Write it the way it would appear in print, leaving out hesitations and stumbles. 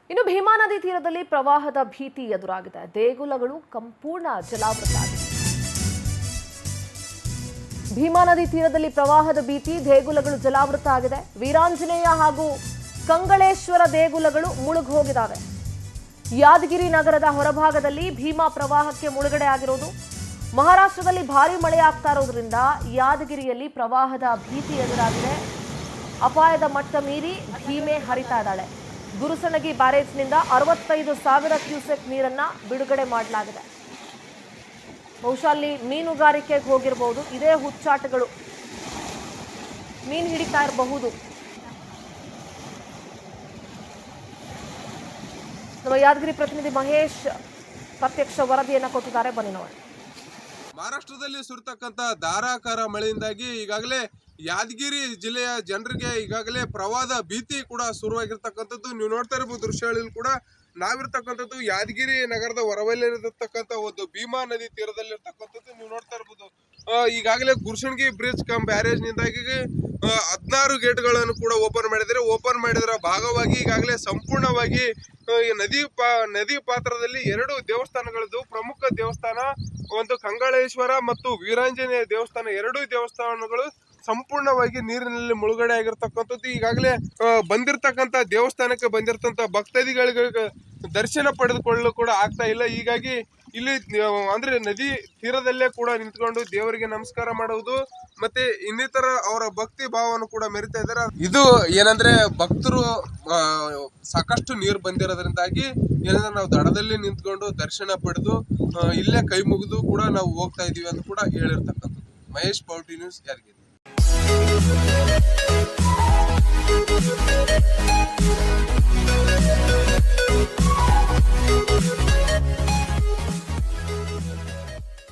ಇನ್ನು ಭೀಮಾ ನದಿ ತೀರದಲ್ಲಿ ಪ್ರವಾಹದ ಭೀತಿ ಎದುರಾಗಿದೆ. ದೇಗುಲಗಳು ಸಂಪೂರ್ಣ ಜಲಾವೃತವಾಗಿವೆ. ಭೀಮಾ ನದಿ ತೀರದಲ್ಲಿ ಪ್ರವಾಹದ ಭೀತಿ, ದೇಗುಲಗಳು ಜಲಾವೃತ ಆಗಿದೆ. ವೀರಾಂಜನೇಯ ಹಾಗೂ ಕಂಗಳೇಶ್ವರ ದೇಗುಲಗಳು ಮುಳುಗಿ ಹೋಗಿದ್ದಾವೆ. ಯಾದಗಿರಿ ನಗರದ ಹೊರಭಾಗದಲ್ಲಿ ಭೀಮಾ ಪ್ರವಾಹಕ್ಕೆ ಮುಳುಗಡೆ ಆಗಿರೋದು. ಮಹಾರಾಷ್ಟ್ರದಲ್ಲಿ ಭಾರೀ ಮಳೆ ಆಗ್ತಾ ಇರೋದ್ರಿಂದ ಯಾದಗಿರಿಯಲ್ಲಿ ಪ್ರವಾಹದ ಭೀತಿ ಎದುರಾಗಿದೆ. ಅಪಾಯದ ಮಟ್ಟ ಮೀರಿ ಭೀಮೆ ಹರಿತಾ ಇದ್ದಾಳೆ. ಗುರುಸಣಗಿ ಬ್ಯಾರೇಜ್ನಿಂದ 65,000 ಕ್ಯೂಸೆಕ್ ನೀರನ್ನ ಬಿಡುಗಡೆ ಮಾಡಲಾಗಿದೆ. ಬಹುಶಃ ಅಲ್ಲಿ ಮೀನುಗಾರಿಕೆಗೆ ಹೋಗಿರಬಹುದು. ಇದೇ ಹುಚ್ಚಾಟಗಳು, ಮೀನು ಹಿಡಿತಾ ಇರಬಹುದು. ನಮ್ಮ ಯಾದಗಿರಿ ಪ್ರತಿನಿಧಿ ಮಹೇಶ್ ಪ್ರತ್ಯಕ್ಷ ವರದಿಯನ್ನ ಕೊಟ್ಟಿದ್ದಾರೆ, ಬನ್ನಿ ನೋಡಿ. ಮಹಾರಾಷ್ಟ್ರದಲ್ಲಿ ಸುರಿತಕ್ಕಂತ ಧಾರಾಕಾರ ಮಳೆಯಿಂದಾಗಿ ಈಗಾಗಲೇ ಯಾದಗಿರಿ ಜಿಲ್ಲೆಯ ಜನರಿಗೆ ಈಗಾಗಲೇ ಪ್ರವಾಹದ ಭೀತಿ ಕೂಡ ಶುರುವಾಗಿರ್ತಕ್ಕಂಥದ್ದು ನೀವು ನೋಡ್ತಾ ಇರಬಹುದು. ದೃಶ್ಯಗಳಲ್ಲಿ ಕೂಡ ನಾವಿರ್ತಕ್ಕಂಥದ್ದು ಯಾದಗಿರಿ ನಗರದ ಹೊರವಲಯದಲ್ಲಿರತಕ್ಕಂಥ ಒಂದು ಭೀಮಾ ನದಿ ತೀರದಲ್ಲಿರ್ತಕ್ಕಂಥದ್ದು ನೀವು ನೋಡ್ತಾ ಇರಬಹುದು. ಈಗಾಗಲೇ ಗುರುಸಣಗಿ ಬ್ರಿಡ್ಜ್ ಕಮ್ ಬ್ಯಾರೇಜ್ ನಿಂದಾಗಿ 16 ಗೇಟ್ಗಳನ್ನು ಕೂಡ ಓಪನ್ ಮಾಡಿದರ ಭಾಗವಾಗಿ ಈಗಾಗಲೇ ಸಂಪೂರ್ಣವಾಗಿ ನದಿ ಪಾತ್ರದಲ್ಲಿ 2 ದೇವಸ್ಥಾನಗಳದ್ದು. ಪ್ರಮುಖ ದೇವಸ್ಥಾನ ಒಂದು ಕಂಗಳೇಶ್ವರ ಮತ್ತು ವೀರಾಂಜನೇಯ ದೇವಸ್ಥಾನ, 2 ದೇವಸ್ಥಾನಗಳು ಸಂಪೂರ್ಣವಾಗಿ ನೀರಿನಲ್ಲಿ ಮುಳುಗಡೆ ಆಗಿರ್ತಕ್ಕಂಥದ್ದು. ಈಗಾಗಲೇ ಬಂದಿರತಕ್ಕಂತ ದೇವಸ್ಥಾನಕ್ಕೆ ಬಂದಿರತಕ್ಕಂತ ಭಕ್ತಾದಿಗಳಿಗೆ ದರ್ಶನ ಪಡೆದುಕೊಳ್ಳಲು ಕೂಡ ಆಗ್ತಾ ಇಲ್ಲ. ಹೀಗಾಗಿ ಇಲ್ಲಿ ಅಂದ್ರೆ ನದಿ ತೀರದಲ್ಲೇ ಕೂಡ ನಿಂತ್ಕೊಂಡು ದೇವರಿಗೆ ನಮಸ್ಕಾರ ಮಾಡುವುದು ಮತ್ತೆ ಇನ್ನಿತರ ಅವರ ಭಕ್ತಿ ಭಾವವನ್ನು ಕೂಡ ಮೆರಿತಾ ಇದ್ದಾರೆ. ಇದು ಏನಂದ್ರೆ ಭಕ್ತರು ಸಾಕಷ್ಟು ನೀರು ಬಂದಿರೋದ್ರಿಂದಾಗಿ ಏನಂದ್ರೆ ನಾವು ದಡದಲ್ಲಿ ನಿಂತ್ಕೊಂಡು ದರ್ಶನ ಪಡೆದು ಇಲ್ಲೇ ಕೈ ಮುಗಿದು ಕೂಡ ನಾವು ಹೋಗ್ತಾ ಇದೀವಿ ಅಂತ ಕೂಡ ಹೇಳಿರ್ತಕ್ಕಂಥದ್ದು. ಮಹೇಶ್ ಪೌಟಿ ನ್ಯೂಸ್, ಯಾದಗಿರಿ.